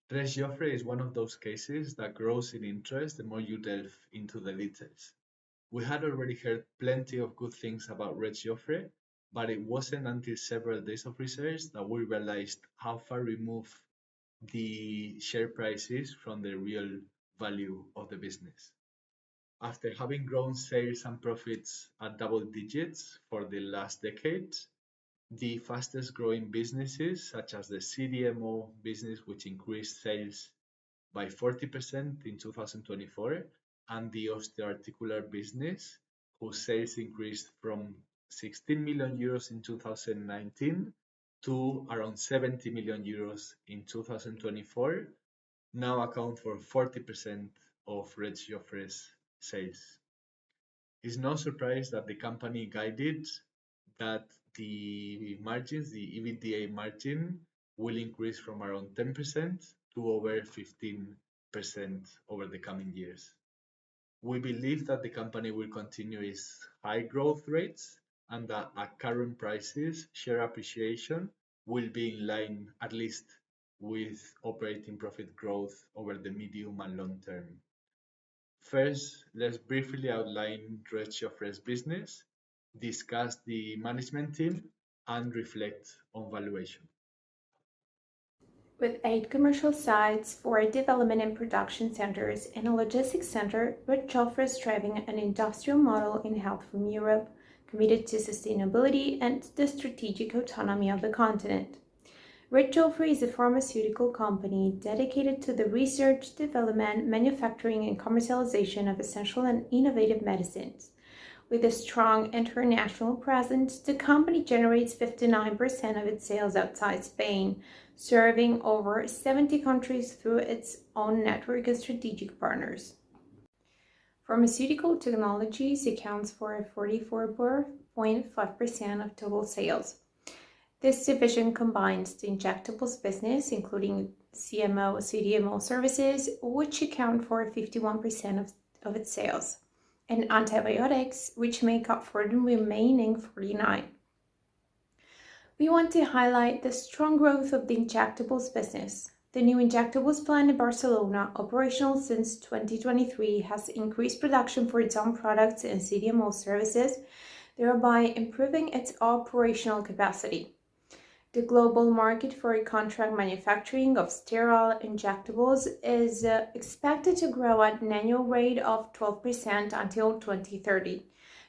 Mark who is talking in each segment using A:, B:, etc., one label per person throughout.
A: Reig Jofre is one of those cases that grows in interest the more you delve into the details. We had already heard plenty of good things about Reig Jofre, but it wasn't until several days of research that we realized how far removed the share price is from the real value of the business. After having grown sales and profits at double digits for the last decade, the fastest growing businesses, such as the CDMO business, which increased sales by 40% in 2024, and the osteoarticular business, whose sales increased from 16 million euros in 2019 to around 70 million euros in 2024, now account for 40% of Reig Jofre's sales. It's no surprise that the company guided that the margins, the EBITDA margin, will increase from around 10% to over 15% over the coming years. We believe that the company will continue its high growth rates and that at current prices, share appreciation will be in line at least with operating profit growth over the medium and long term. First, let's briefly outline Reig Jofre's business, discuss the management team, and reflect on valuation.
B: With 8 commercial sites, 4 development and production centers, and a logistics center, Reig Jofre is driving an industrial model in health from Europe, committed to sustainability and the strategic autonomy of the continent. Reig Jofre is a pharmaceutical company dedicated to the research, development, manufacturing, and commercialization of essential and innovative medicines. With a strong international presence, the company generates 59% of its sales outside Spain, serving over 70 countries through its own network of strategic partners. Pharmaceutical technologies accounts for 44.5% of total sales. This division combines the injectables business, including CMO, CDMO services, which account for 51% of its sales, and antibiotics, which make up for the remaining 49%. We want to highlight the strong growth of the injectables business. The new injectables plant in Barcelona, operational since 2023, has increased production for its own products and CDMO services, thereby improving its operational capacity. The global market for contract manufacturing of sterile injectables is expected to grow at an annual rate of 12% until 2030,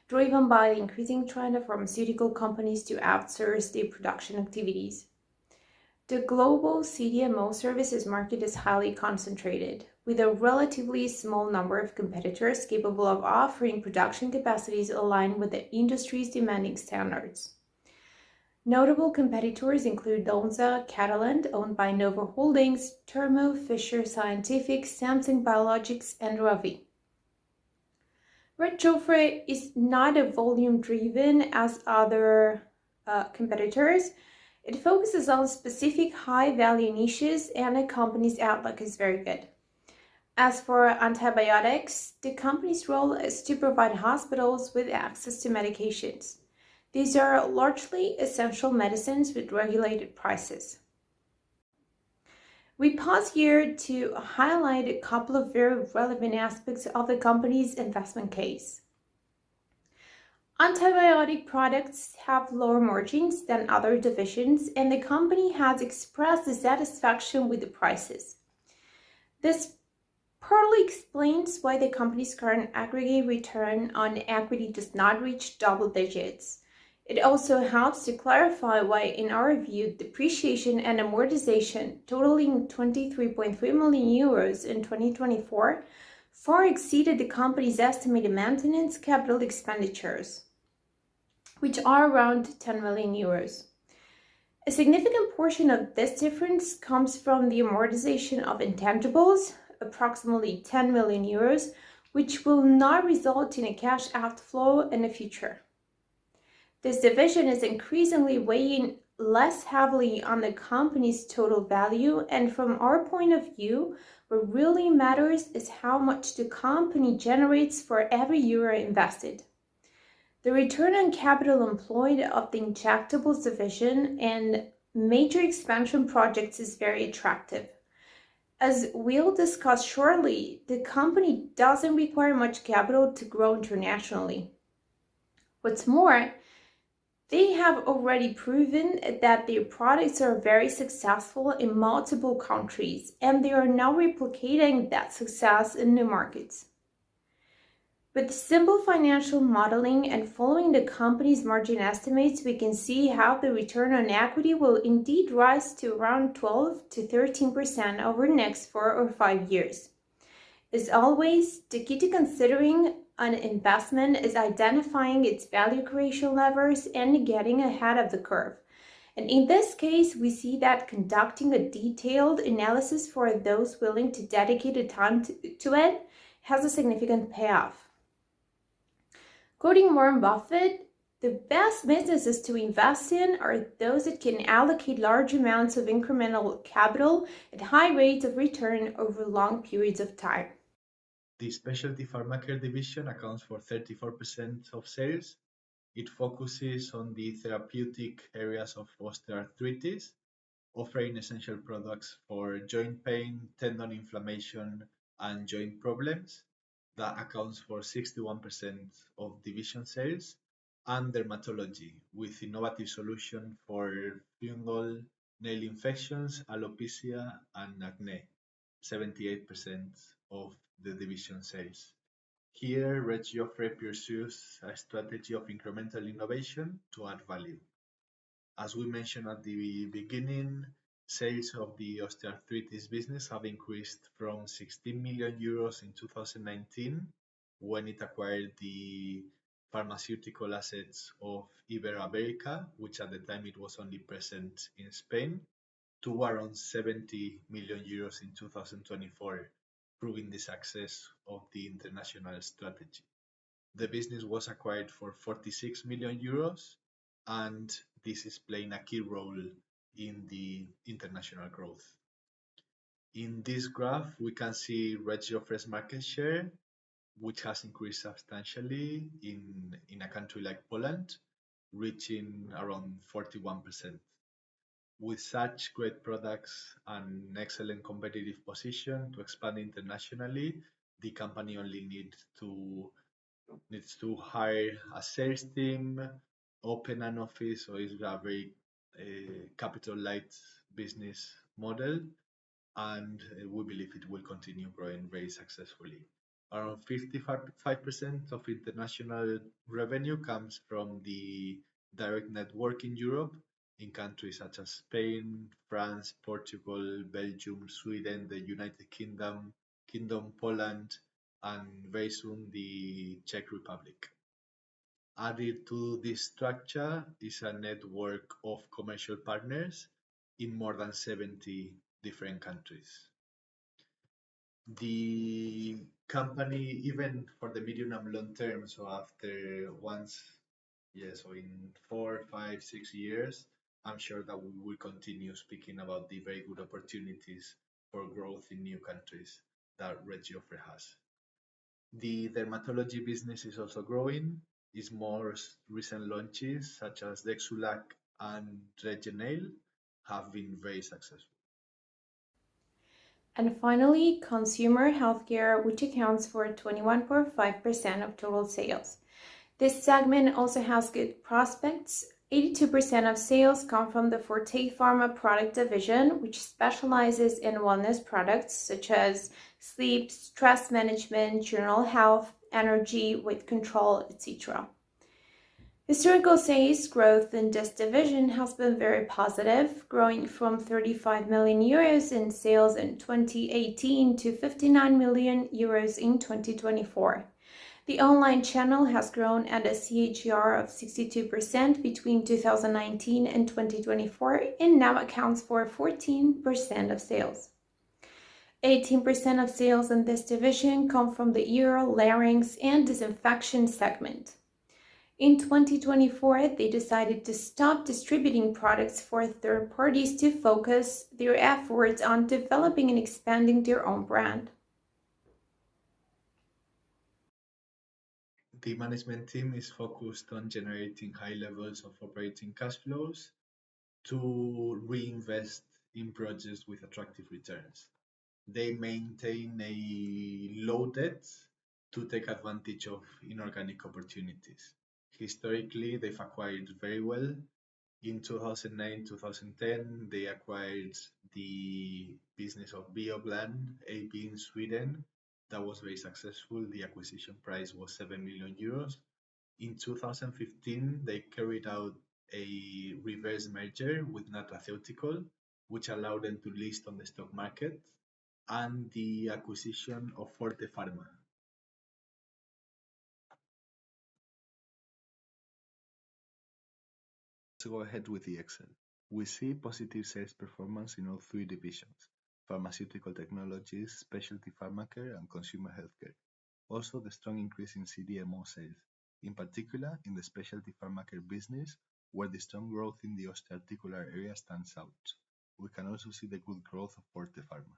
B: driven by the increasing trend of pharmaceutical companies to outsource their production activities. The global CDMO services market is highly concentrated, with a relatively small number of competitors capable of offering production capacities aligned with the industry's demanding standards. Notable competitors include Lonza, Catalent, owned by Novo Holdings, Thermo Fisher Scientific, Samsung Biologics, and Ravi. Reig Jofre is not a volume-driven as other competitors. It focuses on specific high-value niches, and the company's outlook is very good. As for antibiotics, the company's role is to provide hospitals with access to medications. These are largely essential medicines with regulated prices. We pause here to highlight a couple of very relevant aspects of the company's investment case. Antibiotic products have lower margins than other divisions, and the company has expressed dissatisfaction with the prices. This partly explains why the company's current aggregate return on equity does not reach double digits. It also helps to clarify why, in our view, depreciation and amortization totaling 23.3 million euros in 2024 far exceeded the company's estimated maintenance capital expenditures, which are around 10 million euros. A significant portion of this difference comes from the amortization of intangibles, approximately 10 million euros, which will not result in a cash outflow in the future. This division is increasingly weighing less heavily on the company's total value, and from our point of view, what really matters is how much the company generates for every euro invested. The return on capital employed of the injectables division and major expansion projects is very attractive. As we'll discuss shortly, the company doesn't require much capital to grow internationally. What's more, they have already proven that their products are very successful in multiple countries, and they are now replicating that success in new markets. With simple financial modeling and following the company's margin estimates, we can see how the return on equity will indeed rise to around 12 to 13% over the next 4 or 5 years. As always, the key to considering an investment is identifying its value creation levers and getting ahead of the curve. And in this case, we see that conducting a detailed analysis for those willing to dedicate the time to it has a significant payoff. Quoting Warren Buffett, the best businesses to invest in are those that can allocate large amounts of incremental capital at high rates of return over long periods of time.
A: The specialty pharmacare division accounts for 34% of sales. It focuses on the therapeutic areas of osteoarthritis, offering essential products for joint pain, tendon inflammation, and joint problems. That accounts for 61% of division sales, and dermatology, with innovative solutions for fungal, nail infections, alopecia, and acne, 78% of the division sales. Here, Reig Jofre pursues a strategy of incremental innovation to add value. As we mentioned at the beginning, sales of the osteoarthritis business have increased from 16 million euros in 2019 when it acquired the pharmaceutical assets of Ibero-America, which at the time it was only present in Spain, to around 70 million euros in 2024, proving the success of the international strategy. The business was acquired for 46 million euros, and this is playing a key role in the international growth. In this graph, we can see Red Joffre's market share, which has increased substantially in a country like Poland, reaching around 41%. With such great products and excellent competitive position to expand internationally, the company only needs to hire a sales team, open an office, so it's a very capital light business model, and we believe it will continue growing very successfully. Around 55% of international revenue comes from the direct network in Europe, in countries such as Spain, France, Portugal, Belgium, Sweden, the United Kingdom, Poland, and very soon the Czech Republic. Added to this structure is a network of commercial partners in more than 70 different countries. The company, even for the medium and long term, so after once, yeah, so in 4, 5, 6 years, I'm sure that we will continue speaking about the very good opportunities for growth in new countries that Red Jofre has. The dermatology business is also growing. Its more recent launches, such as Dexulac and Regenail, have been very successful.
B: And finally, consumer healthcare, which accounts for 21.5% of total sales. This segment also has good prospects. 82% of sales come from the Forte Pharma product division, which specializes in wellness products such as sleep, stress management, general health, energy, weight control, etc. Historical sales growth in this division has been very positive, growing from 35 million euros in sales in 2018 to 59 million euros in 2024. The online channel has grown at a CAGR of 62% between 2019 and 2024 and now accounts for 14% of sales. 18% of sales in this division come from the ear, larynx, and disinfection segment. In 2024, they decided to stop distributing products for third parties to focus their efforts on developing and expanding their own brand.
A: The management team is focused on generating high levels of operating cash flows to reinvest in projects with attractive returns. They maintain a low debt to take advantage of inorganic opportunities. Historically, they've acquired very well. In 2009, 2010, they acquired the business of Bioplan AB in Sweden. That was very successful. The acquisition price was 7 million euros. In 2015, they carried out a reverse merger with Nutraceutical, which allowed them to list on the stock market, and the acquisition of Forte Pharma. Let's go ahead with the Excel. We see positive sales performance in all three divisions: pharmaceutical technologies, specialty pharmacare, and consumer healthcare. Also, the strong increase in CDMO sales, in particular in the specialty pharmacare business, where the strong growth in the osteoarticular area stands out. We can also see the good growth of Forte Pharma.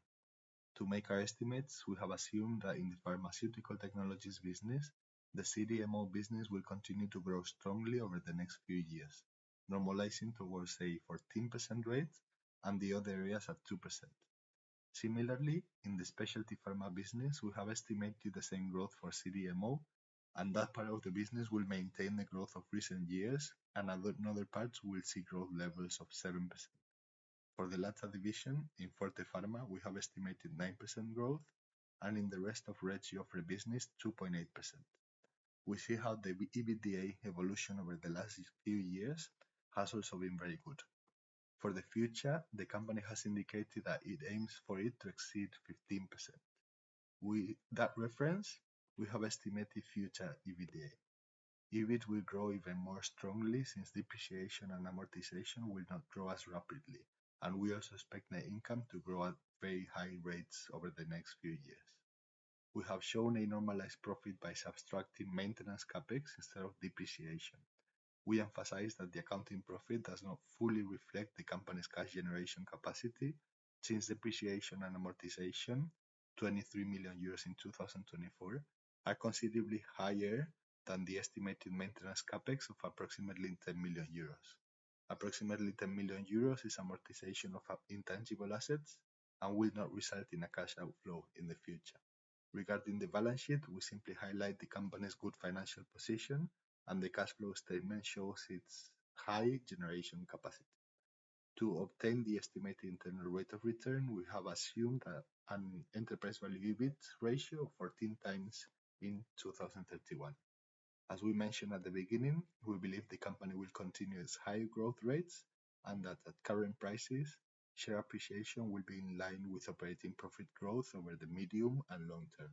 A: To make our estimates, we have assumed that in the pharmaceutical technologies business, the CDMO business will continue to grow strongly over the next few years, normalizing towards a 14% rate and the other areas at 2%. Similarly, in the specialty pharma business, we have estimated the same growth for CDMO, and that part of the business will maintain the growth of recent years, and other parts will see growth levels of 7%. For the latter division, in Forte Pharma, we have estimated 9% growth, and in the rest of Reig Jofre business, 2.8%. We see how the EBITDA evolution over the last few years has also been very good. For the future, the company has indicated that it aims for it to exceed 15%. With that reference, we have estimated future EBITDA. EBIT will grow even more strongly since depreciation and amortization will not grow as rapidly, and we also expect net income to grow at very high rates over the next few years. We have shown a normalized profit by subtracting maintenance capex instead of depreciation. We emphasize that the accounting profit does not fully reflect the company's cash generation capacity, since depreciation and amortization, 23 million euros in 2024, are considerably higher than the estimated maintenance capex of approximately 10 million euros. Approximately 10 million euros is amortization of intangible assets and will not result in a cash outflow in the future. Regarding the balance sheet, we simply highlight the company's good financial position, and the cash flow statement shows its high generation capacity. To obtain the estimated internal rate of return, we have assumed an enterprise value EBIT ratio of 14 times in 2031. As we mentioned at the beginning, we believe the company will continue its high growth rates, and that at current prices, share appreciation will be in line with operating profit growth over the medium and long term.